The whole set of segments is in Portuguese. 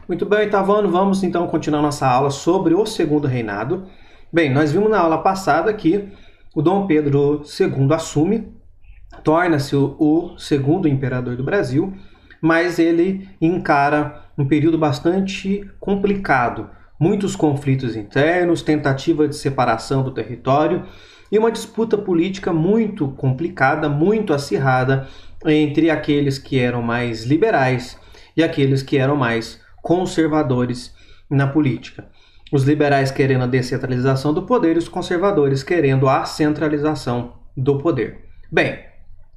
Muito bem, Oitavano, vamos então continuar nossa aula sobre o Segundo Reinado. Bem, nós vimos na aula passada que o Dom Pedro II assume, torna-se o segundo imperador do Brasil, mas ele encara um período bastante complicado, muitos conflitos internos, tentativa de separação do território e uma disputa política muito complicada, muito acirrada entre aqueles que eram mais liberais e aqueles que eram mais conservadores na política. Os liberais querendo a descentralização do poder e os conservadores querendo a centralização do poder. Bem,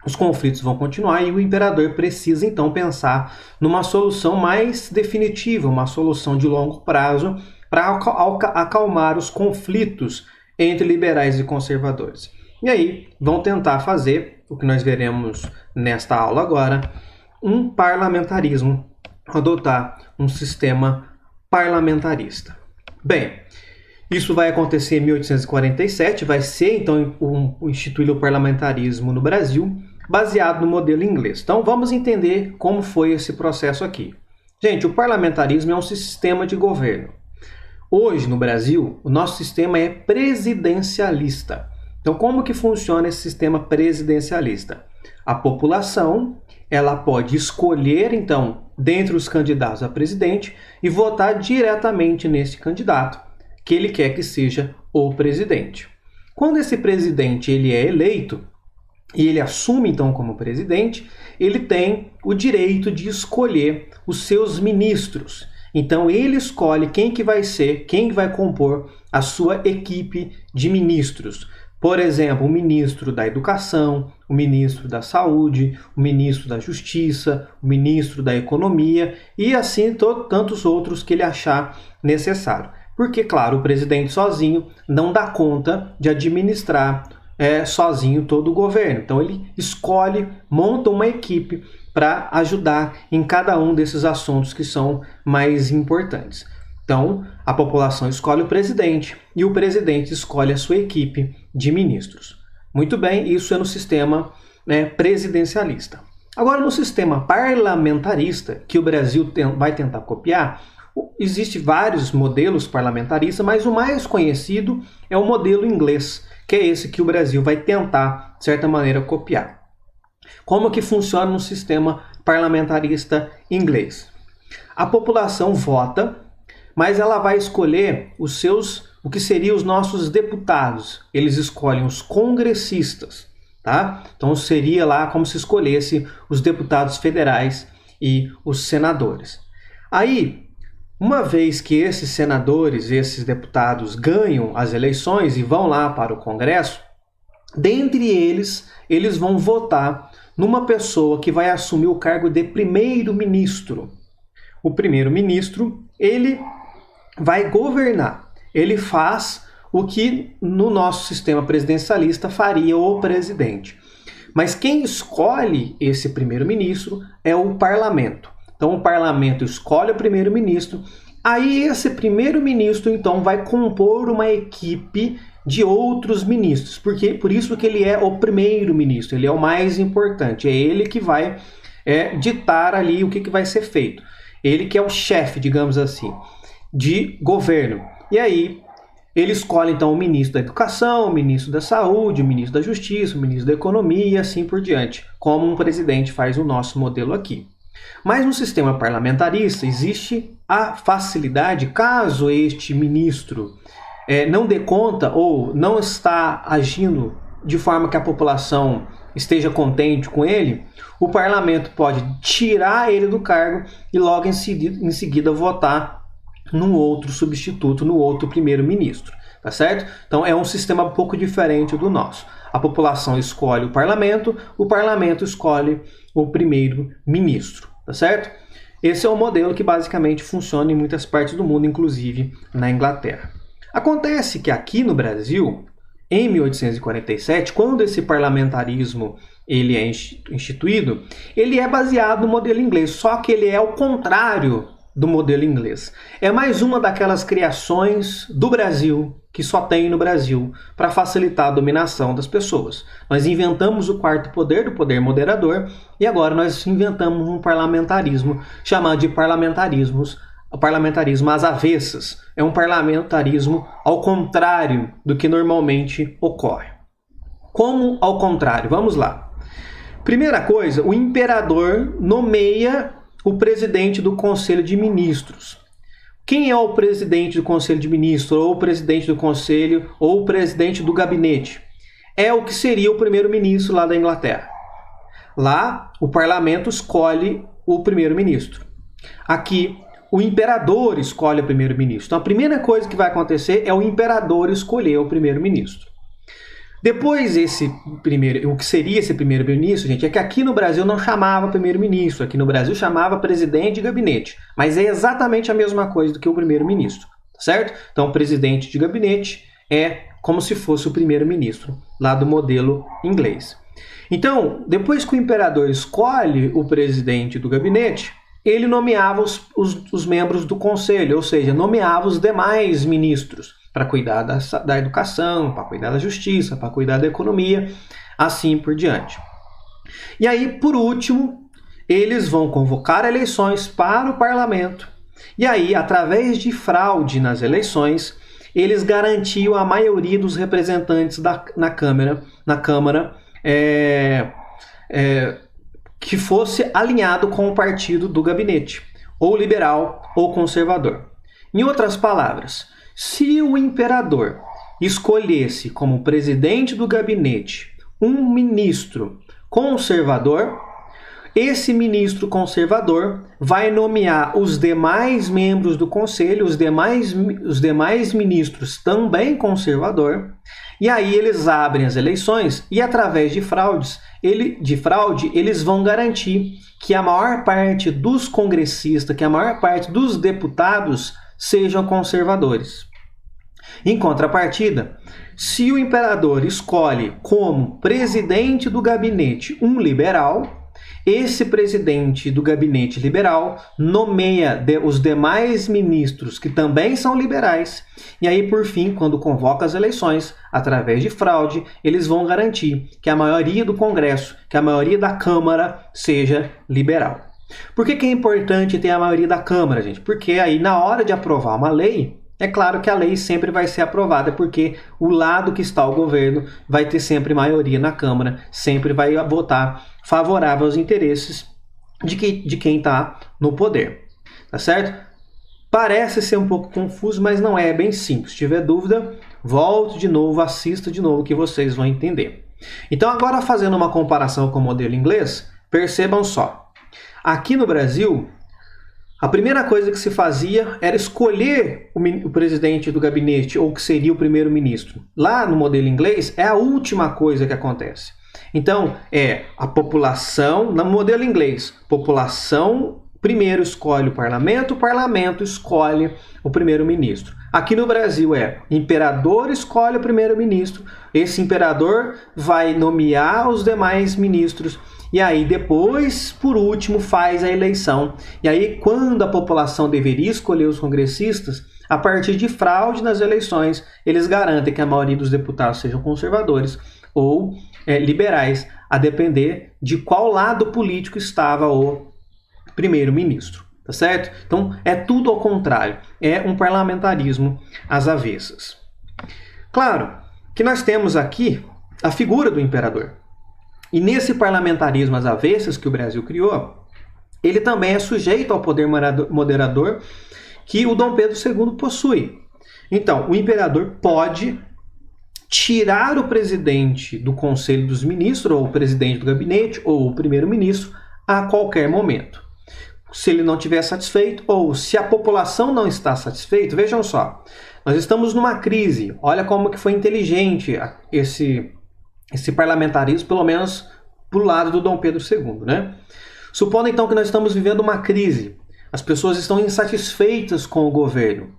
os conflitos vão continuar e o imperador precisa então pensar numa solução mais definitiva, uma solução de longo prazo para acalmar os conflitos entre liberais e conservadores. E aí vão tentar fazer, o que nós veremos nesta aula agora, um parlamentarismo, adotar um sistema parlamentarista. Bem, isso vai acontecer em 1847, vai ser então instituído o parlamentarismo no Brasil, baseado no modelo inglês. Então vamos entender como foi esse processo aqui. Gente, o parlamentarismo é um sistema de governo. Hoje no Brasil, o nosso sistema é presidencialista. Então como que funciona esse sistema presidencialista? A população, ela pode escolher então dentre os candidatos a presidente e votar diretamente nesse candidato que ele quer que seja o presidente. Quando esse presidente ele é eleito e ele assume então como presidente, ele tem o direito de escolher os seus ministros. Então ele escolhe quem que vai ser, quem vai compor a sua equipe de ministros. Por exemplo, o ministro da Educação, o ministro da Saúde, o ministro da Justiça, o ministro da Economia e assim tantos outros que ele achar necessário. Porque, claro, o presidente sozinho não dá conta de administrar sozinho todo o governo. Então ele escolhe, monta uma equipe para ajudar em cada um desses assuntos que são mais importantes. Então, a população escolhe o presidente e o presidente escolhe a sua equipe de ministros. Muito bem, isso é no sistema presidencialista. Agora, no sistema parlamentarista, que o Brasil vai tentar copiar, existem vários modelos parlamentaristas, mas o mais conhecido é o modelo inglês, que é esse que o Brasil vai tentar, de certa maneira, copiar. Como que funciona no sistema parlamentarista inglês? A população vota, mas ela vai escolher o que seriam os nossos deputados. Eles escolhem os congressistas, tá? Então seria lá como se escolhesse os deputados federais e os senadores. Aí, uma vez que esses senadores, esses deputados ganham as eleições e vão lá para o Congresso, dentre eles vão votar numa pessoa que vai assumir o cargo de primeiro-ministro. O primeiro-ministro, ele vai governar. Ele faz o que no nosso sistema presidencialista faria o presidente. Mas quem escolhe esse primeiro-ministro é o parlamento. Então o parlamento escolhe o primeiro-ministro, aí esse primeiro-ministro então vai compor uma equipe de outros ministros, porque por isso que ele é o primeiro-ministro, ele é o mais importante, é ele que vai ditar ali o que vai ser feito. Ele que é o chefe, digamos assim, de governo. E aí ele escolhe então o ministro da Educação, o ministro da Saúde, o ministro da Justiça, o ministro da Economia e assim por diante, como um presidente faz o nosso modelo aqui. Mas no sistema parlamentarista existe a facilidade, caso este ministro não dê conta ou não está agindo de forma que a população esteja contente com ele, o parlamento pode tirar ele do cargo e logo em seguida votar num outro substituto, no outro primeiro-ministro, tá certo? Então é um sistema um pouco diferente do nosso. A população escolhe o parlamento escolhe o primeiro-ministro, tá certo? Esse é um modelo que basicamente funciona em muitas partes do mundo, inclusive na Inglaterra. Acontece que aqui no Brasil, em 1847, quando esse parlamentarismo ele é instituído, ele é baseado no modelo inglês, só que ele é o contrário do modelo inglês. É mais uma daquelas criações do Brasil, que só tem no Brasil, para facilitar a dominação das pessoas. Nós inventamos o quarto poder, do poder moderador, e agora nós inventamos um parlamentarismo chamado de parlamentarismos o parlamentarismo às avessas, é um parlamentarismo ao contrário do que normalmente ocorre. Como ao contrário? Vamos lá. Primeira coisa, o imperador nomeia o presidente do Conselho de Ministros. Quem é o presidente do Conselho de Ministros, ou o presidente do Conselho, ou o presidente do gabinete? É o que seria o primeiro-ministro lá da Inglaterra. Lá, o parlamento escolhe o primeiro-ministro. Aqui, o imperador escolhe o primeiro-ministro. Então, a primeira coisa que vai acontecer é o imperador escolher o primeiro-ministro. Depois, o que seria esse primeiro-ministro, gente, é que aqui no Brasil não chamava primeiro-ministro, aqui no Brasil chamava presidente de gabinete, mas é exatamente a mesma coisa do que o primeiro-ministro, certo? Então, o presidente de gabinete é como se fosse o primeiro-ministro, lá do modelo inglês. Então, depois que o imperador escolhe o presidente do gabinete, ele nomeava os membros do conselho, ou seja, nomeava os demais ministros para cuidar da educação, para cuidar da justiça, para cuidar da economia, assim por diante. E aí, por último, eles vão convocar eleições para o parlamento. E aí, através de fraude nas eleições, eles garantiam a maioria dos representantes na Câmara que fosse alinhado com o partido do gabinete, ou liberal ou conservador. Em outras palavras, se o imperador escolhesse como presidente do gabinete um ministro conservador, esse ministro conservador vai nomear os demais membros do conselho, os demais ministros também conservador, e aí eles abrem as eleições e através de fraude, eles vão garantir que a maior parte dos congressistas, que a maior parte dos deputados sejam conservadores. Em contrapartida, se o imperador escolhe como presidente do gabinete um liberal, esse presidente do gabinete liberal nomeia os demais ministros que também são liberais. E aí, por fim, quando convoca as eleições, através de fraude, eles vão garantir que a maioria do Congresso, que a maioria da Câmara seja liberal. Por que é importante ter a maioria da Câmara, gente? Porque aí, na hora de aprovar uma lei, é claro que a lei sempre vai ser aprovada, porque o lado que está o governo vai ter sempre maioria na Câmara, sempre vai votar favorável aos interesses de quem está no poder. Tá certo? Parece ser um pouco confuso, mas não é bem simples. Se tiver dúvida, volte de novo, assista de novo que vocês vão entender. Então, agora fazendo uma comparação com o modelo inglês, percebam só. Aqui no Brasil, a primeira coisa que se fazia era escolher o presidente do gabinete, ou que seria o primeiro-ministro. Lá no modelo inglês, é a última coisa que acontece. Então, é a população, no modelo inglês, população primeiro escolhe o parlamento escolhe o primeiro-ministro. Aqui no Brasil imperador escolhe o primeiro-ministro, esse imperador vai nomear os demais ministros, e aí depois, por último, faz a eleição. E aí, quando a população deveria escolher os congressistas, a partir de fraude nas eleições, eles garantem que a maioria dos deputados sejam conservadores ou liberais, a depender de qual lado político estava o primeiro-ministro, tá certo? Então, é tudo ao contrário, é um parlamentarismo às avessas. Claro que nós temos aqui a figura do imperador. E nesse parlamentarismo às avessas que o Brasil criou, ele também é sujeito ao poder moderador que o Dom Pedro II possui. Então, o imperador pode tirar o presidente do Conselho dos Ministros, ou o presidente do gabinete, ou o primeiro-ministro, a qualquer momento. Se ele não estiver satisfeito, ou se a população não está satisfeita, vejam só, nós estamos numa crise. Olha como que foi inteligente esse parlamentarismo, pelo menos pro lado do Dom Pedro II, né? Supondo então que nós estamos vivendo uma crise. As pessoas estão insatisfeitas com o governo.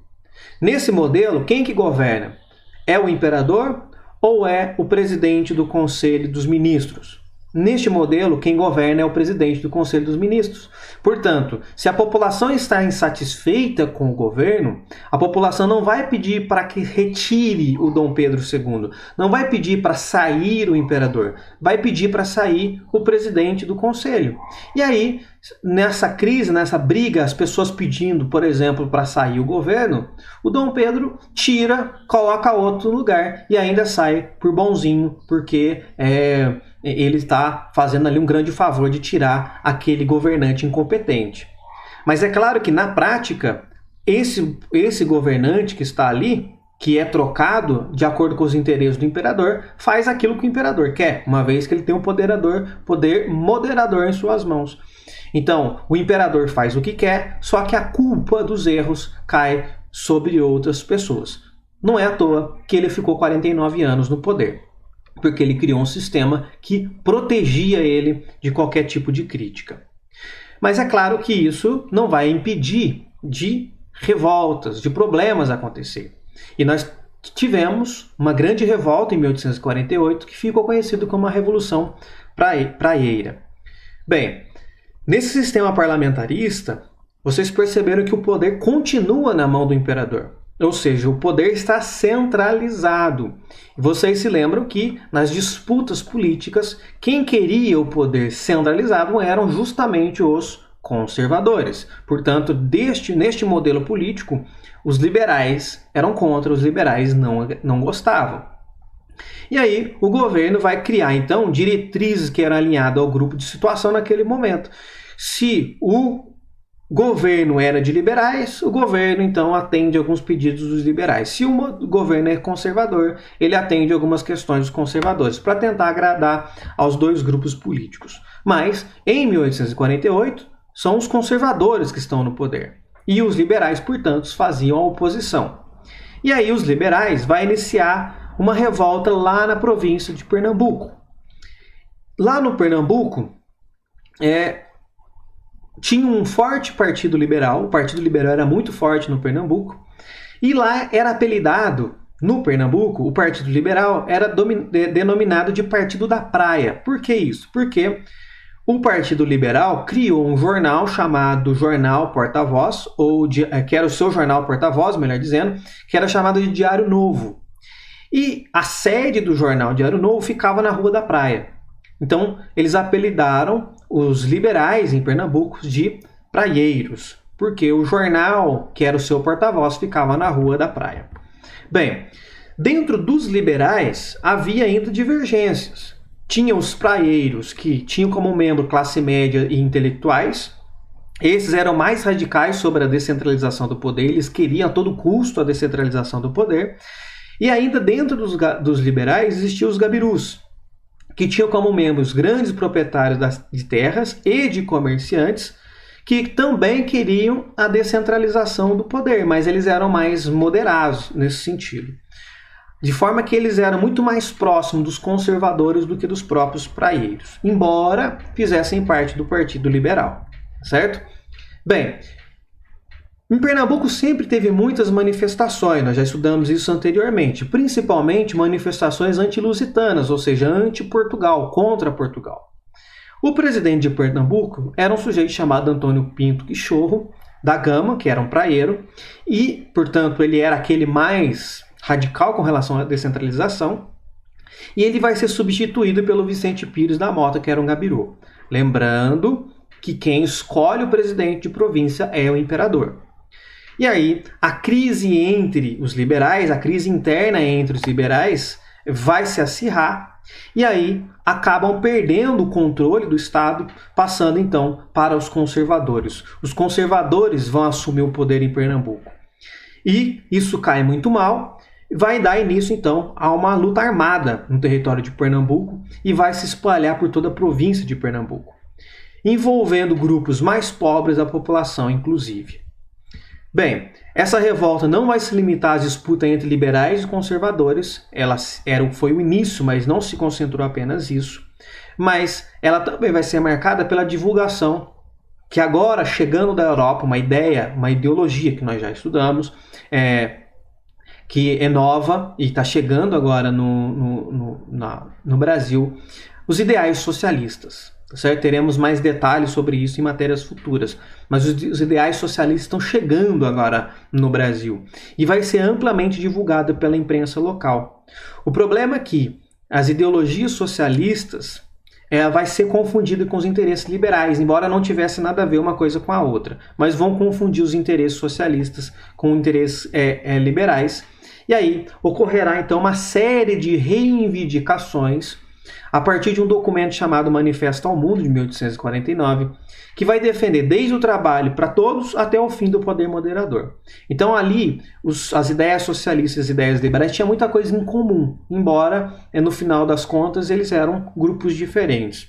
Nesse modelo, quem que governa? É o imperador ou é o presidente do Conselho dos Ministros? Neste modelo, quem governa é o presidente do Conselho dos Ministros. Portanto, se a população está insatisfeita com o governo, a população não vai pedir para que retire o Dom Pedro II, não vai pedir para sair o imperador, vai pedir para sair o presidente do Conselho. E aí, nessa crise, nessa briga, as pessoas pedindo, por exemplo, para sair o governo, o Dom Pedro tira, coloca outro no lugar e ainda sai por bonzinho, porque ele está fazendo ali um grande favor de tirar aquele governante incompetente. Mas é claro que na prática, esse governante que está ali, que é trocado de acordo com os interesses do imperador, faz aquilo que o imperador quer, uma vez que ele tem um poder moderador em suas mãos. Então, o imperador faz o que quer, só que a culpa dos erros cai sobre outras pessoas. Não é à toa que ele ficou 49 anos no poder, porque ele criou um sistema que protegia ele de qualquer tipo de crítica. Mas é claro que isso não vai impedir de revoltas, de problemas acontecer. E nós tivemos uma grande revolta em 1848, que ficou conhecido como a Revolução Praieira. Bem, nesse sistema parlamentarista, vocês perceberam que o poder continua na mão do imperador. Ou seja, o poder está centralizado. Vocês se lembram que nas disputas políticas, quem queria o poder centralizado eram justamente os conservadores. Portanto, neste modelo político, os liberais eram contra, os liberais não gostavam. E aí o governo vai criar, então, diretrizes que eram alinhadas ao grupo de situação naquele momento. Se o governo era de liberais, o governo então atende alguns pedidos dos liberais. Se o governo é conservador, ele atende algumas questões dos conservadores, para tentar agradar aos dois grupos políticos. Mas, em 1848, são os conservadores que estão no poder. E os liberais, portanto, faziam a oposição. E aí os liberais vão iniciar uma revolta lá na província de Pernambuco. Lá no Pernambuco, tinha um forte partido liberal, o partido liberal era muito forte no Pernambuco, e lá era apelidado, no Pernambuco, o partido liberal era denominado de Partido da Praia. Por que isso? Porque o Partido Liberal criou um jornal chamado Jornal Porta-Voz, que era o seu jornal Porta-Voz, melhor dizendo, que era chamado de Diário Novo. E a sede do jornal Diário Novo ficava na Rua da Praia. Então, eles apelidaram os liberais em Pernambuco de praieiros, porque o jornal, que era o seu porta-voz, ficava na Rua da Praia. Bem, dentro dos liberais havia ainda divergências. Tinha os praieiros, que tinham como membro classe média e intelectuais. Esses eram mais radicais sobre a descentralização do poder, eles queriam a todo custo a descentralização do poder. E ainda dentro dos liberais existiam os gabirus, que tinham como membros grandes proprietários de terras e de comerciantes, que também queriam a descentralização do poder, mas eles eram mais moderados nesse sentido. De forma que eles eram muito mais próximos dos conservadores do que dos próprios praieiros, embora fizessem parte do Partido Liberal, certo? Bem, em Pernambuco sempre teve muitas manifestações, nós já estudamos isso anteriormente, principalmente manifestações anti-lusitanas, ou seja, anti-Portugal, contra Portugal. O presidente de Pernambuco era um sujeito chamado Antônio Pinto Quichorro da Gama, que era um praieiro, e, portanto, ele era aquele mais radical com relação à descentralização, e ele vai ser substituído pelo Vicente Pires da Mota, que era um gabiru. Lembrando que quem escolhe o presidente de província é o imperador. E aí, a crise entre os liberais, a crise interna entre os liberais, vai se acirrar, e aí acabam perdendo o controle do Estado, passando então para os conservadores. Os conservadores vão assumir o poder em Pernambuco. E isso cai muito mal, vai dar início então a uma luta armada no território de Pernambuco e vai se espalhar por toda a província de Pernambuco, envolvendo grupos mais pobres da população, inclusive. Bem, essa revolta não vai se limitar às disputas entre liberais e conservadores, foi o início, mas não se concentrou apenas isso, mas ela também vai ser marcada pela divulgação, que agora, chegando da Europa, uma ideologia que nós já estudamos, que é nova e está chegando agora no Brasil, os ideais socialistas. Certo? Teremos mais detalhes sobre isso em matérias futuras, mas os ideais socialistas estão chegando agora no Brasil e vai ser amplamente divulgado pela imprensa local. O problema é que as ideologias socialistas vai ser confundida com os interesses liberais, embora não tivesse nada a ver uma coisa com a outra, mas vão confundir os interesses socialistas com interesses liberais, e aí ocorrerá então uma série de reivindicações a partir de um documento chamado Manifesto ao Mundo, de 1849, que vai defender desde o trabalho para todos até o fim do poder moderador. Então ali, as ideias socialistas e as ideias liberais tinham muita coisa em comum, embora, no final das contas, eles eram grupos diferentes.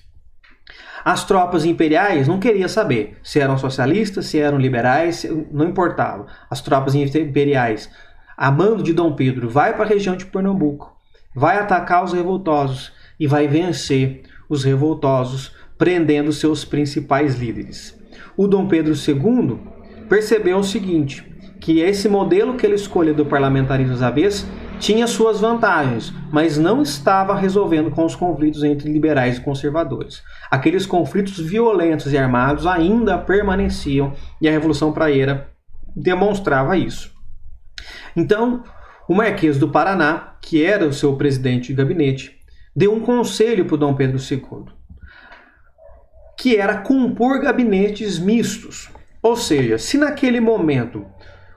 As tropas imperiais não queriam saber se eram socialistas, se eram liberais, não importava. As tropas imperiais, a mando de Dom Pedro, vai para a região de Pernambuco, vai atacar os revoltosos, e vai vencer os revoltosos, prendendo seus principais líderes. O Dom Pedro II percebeu o seguinte, que esse modelo que ele escolheu do parlamentarismo às avessas tinha suas vantagens, mas não estava resolvendo com os conflitos entre liberais e conservadores. Aqueles conflitos violentos e armados ainda permaneciam e a Revolução Praieira demonstrava isso. Então, o Marquês do Paraná, que era o seu presidente de gabinete, deu um conselho para o Dom Pedro II, que era compor gabinetes mistos. Ou seja, se naquele momento,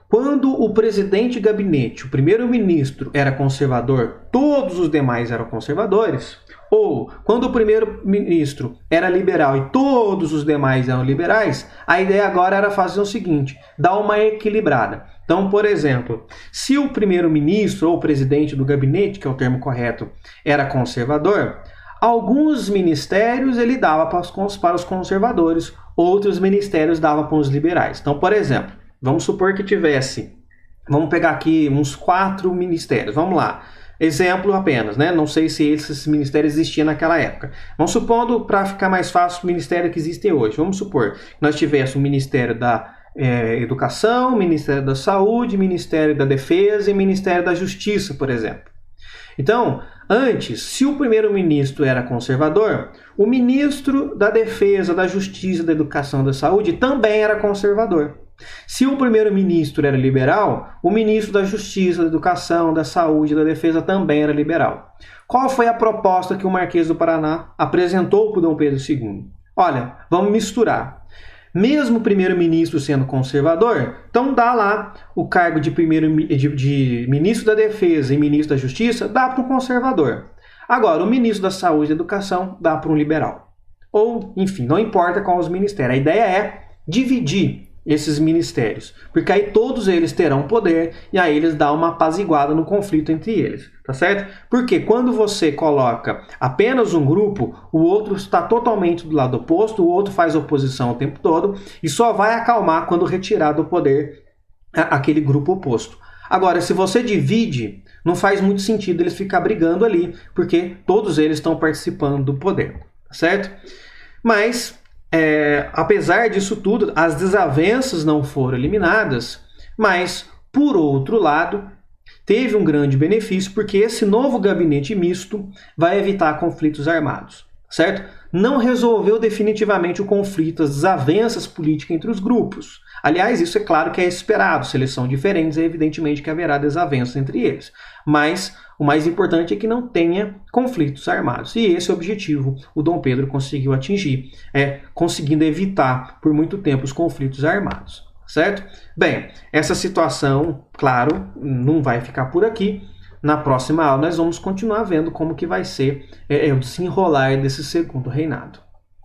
quando o presidente de gabinete, o primeiro-ministro, era conservador, todos os demais eram conservadores, ou quando o primeiro-ministro era liberal e todos os demais eram liberais, a ideia agora era fazer o seguinte, dar uma equilibrada. Então, por exemplo, se o primeiro-ministro ou o presidente do gabinete, que é o termo correto, era conservador, alguns ministérios ele dava para os conservadores, outros ministérios dava para os liberais. Então, por exemplo, vamos supor que vamos pegar aqui uns 4 ministérios, vamos lá. Exemplo apenas, né? Não sei se esses ministérios existiam naquela época. Vamos supondo, para ficar mais fácil, o ministério que existe hoje. Vamos supor que nós tivéssemos o Ministério da Educação, Ministério da Saúde, Ministério da Defesa e Ministério da Justiça, por exemplo. Então, antes, se o primeiro-ministro era conservador, o ministro da Defesa, da Justiça, da Educação e da Saúde também era conservador. Se o primeiro-ministro era liberal, o ministro da Justiça, da Educação, da Saúde e da Defesa também era liberal. Qual foi a proposta que o Marquês do Paraná apresentou para o Dom Pedro II? Olha, vamos misturar. Mesmo o primeiro-ministro sendo conservador, então dá lá o cargo de ministro da Defesa e ministro da Justiça, dá para um conservador. Agora, o ministro da Saúde e da Educação dá para um liberal. Ou, enfim, não importa qual os ministérios. A ideia é dividir esses ministérios, porque aí todos eles terão poder e aí eles dão uma apaziguada no conflito entre eles, tá certo? Porque quando você coloca apenas um grupo, o outro está totalmente do lado oposto, o outro faz oposição o tempo todo e só vai acalmar quando retirar do poder aquele grupo oposto. Agora, se você divide, não faz muito sentido eles ficar brigando ali, porque todos eles estão participando do poder, tá certo? Mas apesar disso tudo, as desavenças não foram eliminadas, mas, por outro lado, teve um grande benefício, porque esse novo gabinete misto vai evitar conflitos armados, certo? Não resolveu definitivamente o conflito, as desavenças políticas entre os grupos. Aliás, isso é claro que é esperado, se eles são diferentes, é evidentemente que haverá desavenças entre eles. Mas o mais importante é que não tenha conflitos armados. E esse objetivo o Dom Pedro conseguiu atingir, conseguindo evitar por muito tempo os conflitos armados, certo? Bem, essa situação, claro, não vai ficar por aqui. Na próxima aula nós vamos continuar vendo como que vai ser o desenrolar desse segundo reinado.